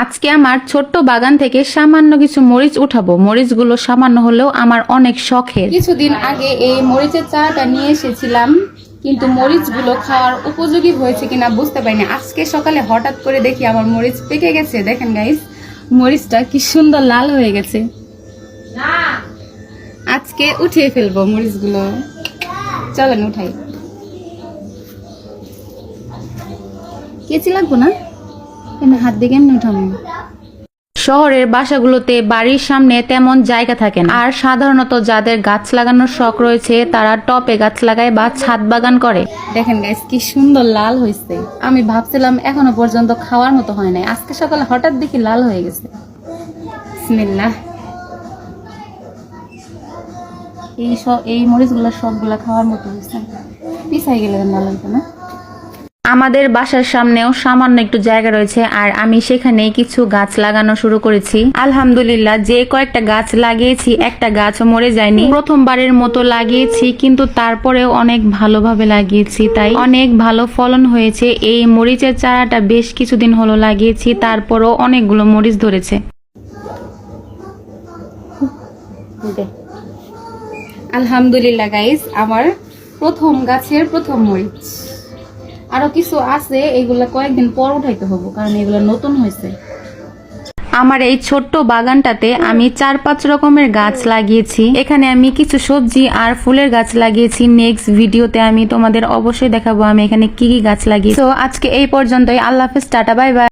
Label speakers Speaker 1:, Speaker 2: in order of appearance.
Speaker 1: আজকে আমার ছোট্ট বাগান থেকে সামান্য কিছু মরিচ উঠাবো। মরিচগুলো সামান্য হলেও আমার অনেক শখের। কিছুদিন আগে এই মরিচের চারাটা নিয়ে এসেছিলাম, কিন্তু মরিচগুলো খাওয়ার উপযোগী হয়েছে কিনা বুঝতে পারিনি। আজকে সকালে হঠাৎ করে দেখি আমার মরিচ পেকে গেছে। দেখেন গাইস, মরিচটা কি সুন্দর লাল হয়ে গেছে। আজকে উঠিয়ে ফেলবো মরিচগুলো। চলেন উঠাই। কেচি লাগবো না, হাত দিয়ে কেমনি উঠাবো। শহরের বাসাগুলোতে বাড়ির সামনে তেমন জায়গা থাকে না, আর সাধারণত যাদের গাছ লাগানোর শখ রয়েছে তারা টবে গাছ লাগায় বা ছাদ বাগান করে। দেখেন গাইস কি সুন্দর লাল হয়েছে। আমি ভাবছিলাম এখনো পর্যন্ত খাওয়ার মতো হয় নাই, আজকে সকালে হঠাৎ দেখি লাল হয়ে গেছে। বিসমিল্লাহ। এই মরিচগুলো সবগুলা খাওয়ার মতো হয়েছে। পিছাই গেলে ভালো হতো না। আমাদের বাসার সামনেও সামান্য একটু জায়গা রয়েছে, আর আমি সেখানে কিছু গাছ লাগানো শুরু করেছি। আলহামদুলিল্লাহ, যে কয়েকটা গাছ লাগিয়েছি একটা গাছও মরে যায়নি। প্রথমবারের মতো লাগিয়েছি, কিন্তু তারপরেও অনেক ভালোভাবে লাগিয়েছি, তাই অনেক ভালো ফলন হয়েছে। এই মরিচের চারাটা বেশ কিছুদিন হলো লাগিয়েছি, তারপরও অনেকগুলো মরিচ ধরেছে। আলহামদুলিল্লাহ গাইস, আমার প্রথম গাছের প্রথম মরিচ। আরো কিছু আছে, এগুলা কয়েকদিন পর উঠাইতে হবে, কারণ এগুলো নতুন হয়েছে। আমার এই ছোট্ট বাগানটাতে আমি 4-5 রকমের গাছ লাগিয়েছি। এখানে আমি কিছু সবজি আর ফুলের গাছ লাগিয়েছি। নেক্সট ভিডিওতে আমি তোমাদের অবশ্যই দেখাবো আমি এখানে কি কি গাছ লাগিয়েছি। তো আজকে এই পর্যন্তই। আল্লাহ হাফেজ, টাটা, বাই বাই।